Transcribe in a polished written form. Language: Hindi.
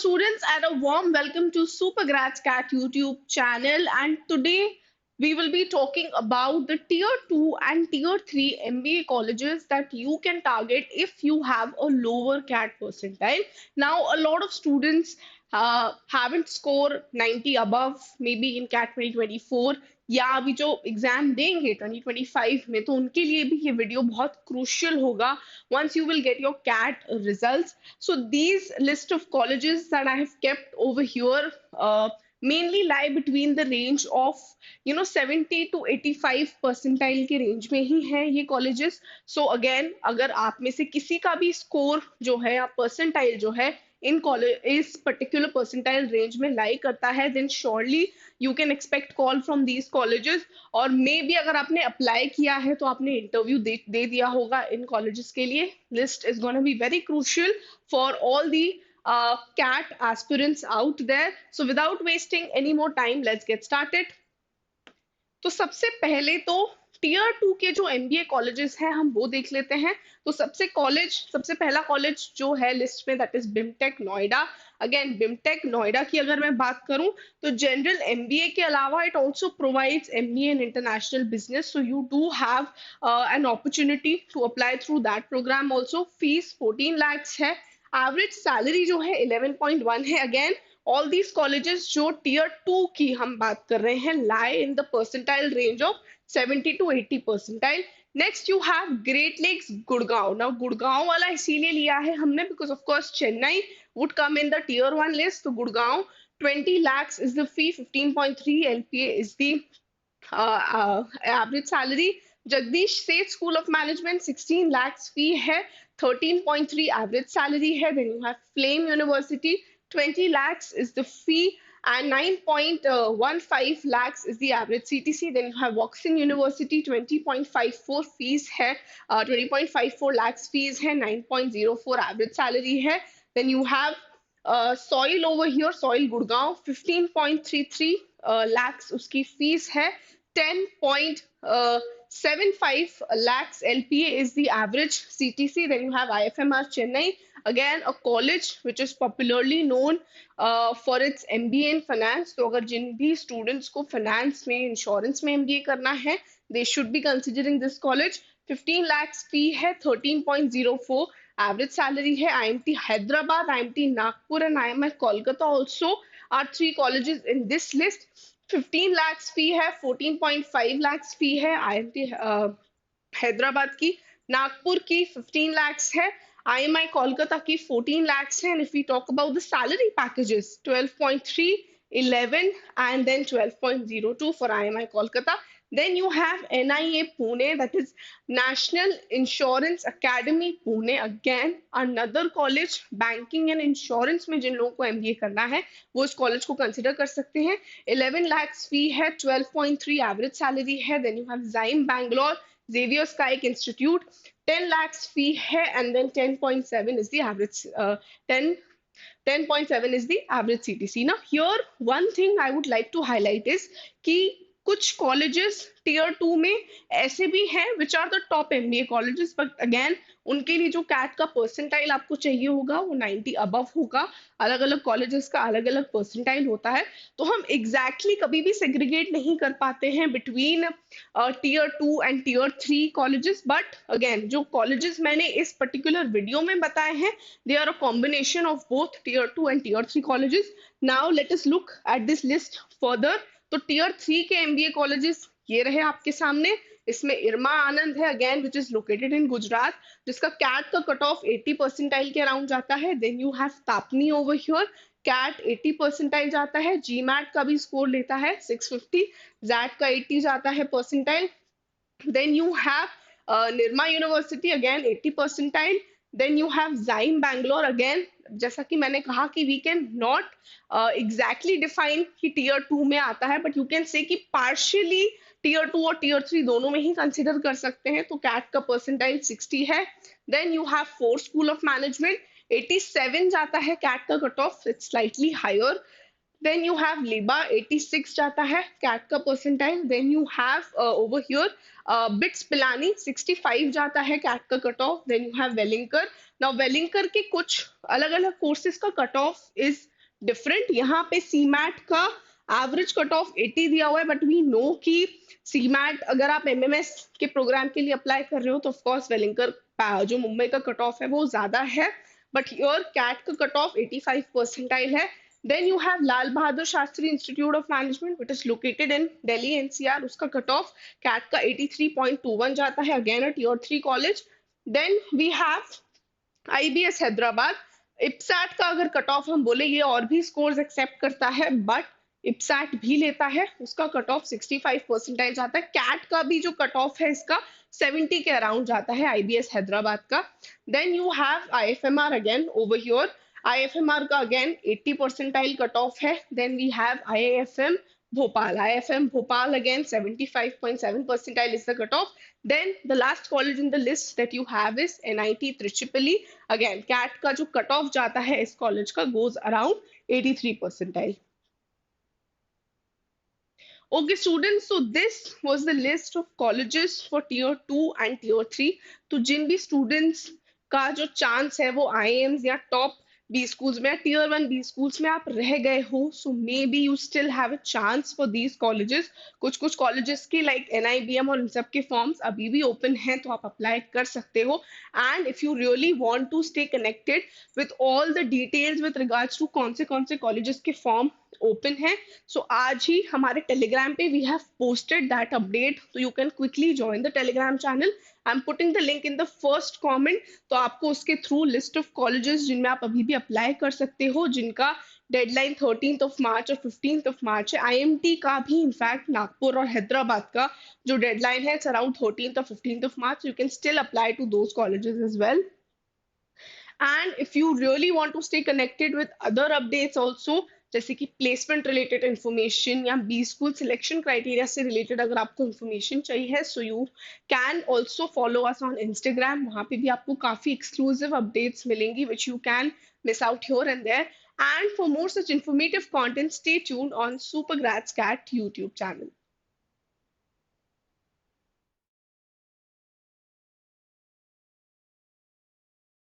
students, and a warm welcome to Super Grad Cat YouTube channel. And today we will be talking about the Tier 2 and Tier 3 MBA colleges that you can target if you have a lower CAT percentile. Now, a lot of students haven't scored 90 above, maybe in CAT 2024 या अभी जो एग्जाम देंगे 2025 में, तो उनके लिए भी ये वीडियो बहुत क्रूशियल होगा once you will get your CAT results. So these list of colleges that I have kept over here mainly lie between the range of 70 to 85 percentile के रेंज में ही हैं ये कॉलेजेस. सो अगेन अगर आप में से किसी का भी स्कोर जो है या परसेंटाइल जो है इन कॉलेज इस पर्टिकुलर परसेंटाइल रेंज में लाई करता है, then surely you can expect call from these colleges. और मे बी अगर आपने अप्लाई किया है तो आपने इंटरव्यू दे दिया होगा इन कॉलेजेस के लिए. List is gonna be very crucial for all the CAT aspirants out there. So without wasting any more time, let's get started. तो सबसे पहले तो टीयर 2 के जो एमबीए कॉलेजेस हैं हम वो देख लेते हैं. तो सबसे पहला कॉलेज जो है लिस्ट में, that is BIMTECH Noida. Again BIMTECH Noida की अगर मैं बात करूं तो जनरल एमबीए के अलावा it also provides MBA in international business. So you do have an opportunity to apply through that programme also. Fees 14 lakhs है. एवरेज सैलरी जो है 11.1 है. अगेन all these colleges जो tier 2 की हम बात कर रहे हैं lie in the percentile range of 70 to 80 percentile. Next you have Great Lakes Gurgaon. Now Gurgaon वाला इसीलिए लिया है हमने because of course Chennai would come in the tier 1 list. तो Gurgaon 20 lakhs is the fee, 15.3 LPA is the average salary. Jagdish Seth School of Management 16 lakhs fee है, 13.3 average salary है. Then you have Flame University 20 lakhs is the fee and 9.15 lakhs is the average CTC. Then you have Woxing University 20.54 fees है, 20.54 lakhs fees है, 9.04 average salary है. Then you have Soil over here, Soil Gurgaon 15.33 lakhs उसकी fees है, 10.75 lakhs LPA is the average CTC. Then you have IFMR Chennai, again a college which is popularly known for its MBA in finance. तो अगर जिन भी students को finance में, insurance में MBA करना है, they should be considering this college. 15 lakhs fee है, 13.04 average salary है. IMT Hyderabad, IMT Nagpur and IMI Kolkata also are 3 colleges in this list. 15 lakhs fee है, 14.5 lakhs fee है IMT हैदराबाद की. नागपुर की 15 lakhs है, IMI कोलकाता की 14 lakhs है. And if we talk about the salary packages, 12.3, 11 and then 12.02 for IMI Kolkata. Then you have NIA Pune, that is National Insurance Academy Pune. Again another college, banking and insurance में जिन लोगों को MBA करना है वो इस कॉलेज को कंसिडर कर सकते हैं. 11 lakhs fee है, 12.3 average salary है. Then you have Zyme Bangalore, Xavier Skyke Institute, 10 lakhs fee है and then 10.7 is the average 10.7 is the average CTC. Now here one thing I would like to highlight is कि कुछ कॉलेजेस टीयर 2 में ऐसे भी हैं which are the top MBA colleges, but again उनके लिए जो कैट का परसेंटाइल आपको चाहिए होगा वो 90 अबव होगा. अलग अलग कॉलेजेस का अलग अलग परसेंटाइल होता है, तो हम एग्जैक्टली कभी भी सेग्रीगेट नहीं कर पाते हैं between tier 2 and tier 3 colleges. But again जो कॉलेजेस मैंने इस पर्टिकुलर वीडियो में बताए हैं, they are a combination of both tier 2 and tier 3 colleges. Now let us look at this list further. तो टीयर 3 के एमबीए कॉलेजेस ये रहे आपके सामने. इसमें इरमा आनंद है, again which is located in Gujarat, जिसका कैट का कट ऑफ 80 परसेंटाइल के अराउंड जाता है. Then you have TAPMI over here, CAT 80 percentile जाता है. जीमैट का भी स्कोर लेता है 650, जैट का 80 जाता है percentile. Then you have Nirma university, again 80 percentile. Then you have Zyme Bangalore, again जैसा कि मैंने कहा कि we can not exactly define कि टीयर 2 में आता है, बट यू कैन से कि पार्शियली टीयर 2 और टीयर 3 दोनों में ही कंसिडर कर सकते हैं. तो कैट का परसेंटाइल 60 है. Then you have FORE school of management, 87 जाता है कैट का cut off, it's slightly higher. Then you have Liba 86 जाता है कैट का percentile. Then you have over here BITS Pilani 65 जाता है कैट का cut off. Then you have Welingkar. Now Welingkar के कुछ अलग अलग कोर्सेज का कट ऑफ इज डिफरेंट. यहाँ पे सीमैट का एवरेज कट ऑफ 80 दिया हुआ है, बट वी नो कि सीमैट अगर आप एमएमएस के प्रोग्राम के लिए अप्लाई कर रहे हो तो ऑफकोर्स वेलिंकर जो मुंबई का कट ऑफ है वो ज्यादा है. बट योर कैट का कट ऑफ 85 परसेंटाइल है. Then you have Lal Bahadur Shastri Institute of Management, which is located in Delhi NCR. उसका कट ऑफ कैट का 83.21 जाता है, again a tier 3 college. Then we have IBS Hyderabad. IBSAT का अगर कट ऑफ हम बोले, ये और भी स्कोर्स एक्सेप्ट करता है, बट इप्सैट भी लेता है. उसका कट ऑफ 65 परसेंटाइल जाता है. कैट का भी जो कट ऑफ है इसका 70 के अराउंड जाता है IBS हैदराबाद का. Then you have IFMR again over here. IFMR का अगेन 80 परसेंटाइल कट ऑफ है. Then we have IIFM Bhopal. IFM Bhopal again 75.7 percentile is the cutoff. Then the last college in the list that you have is NIT Trichypally. Again, CAT का जो cut off जाता है इस college का goes around 83 percentile. Okay, students, so this was the list of colleges for tier 2 and tier 3. तो जिन भी students का जो chance है वो IIMs या top B schools में, tier 1 B schools में आप रह गए हो, so maybe you still have a chance for these colleges. कुछ कुछ colleges की like NIBM और इन सब के forms अभी भी open हैं, तो आप apply कर सकते हो. And if you really want to stay connected with all the details with regards to कौन से colleges के form ओपन है, सो आज ही हमारे टेलीग्राम पे we have posted that update, तो you can quickly join the Telegram channel. I am putting the link in the first comment. तो आपको उसके थ्रू लिस्ट ऑफ कॉलेजेस जिनमें आप अभी भी अप्लाई कर सकते हो, जिनका डेडलाइन 13th ऑफ मार्च और 15th ऑफ मार्च है. IMT का भी इनफैक्ट नागपुर और हैदराबाद का जो डेडलाइन है इट्स अराउंड 13th और 15th of March. You can still apply to those colleges as well. And if you really want to stay connected with other updates also, जैसे कि प्लेसमेंट रिलेटेड इन्फॉर्मेशन या बी स्कूल सिलेक्शन क्राइटेरिया से रिलेटेड अगर आपको इन्फॉर्मेशन चाहिए, so you can also follow us on Instagram. वहाँ पे भी आपको काफी एक्सक्लूसिव अपडेट्स मिलेंगी which you can miss out here and there. And for more such informative content, stay tuned on Super Grad Scat YouTube channel.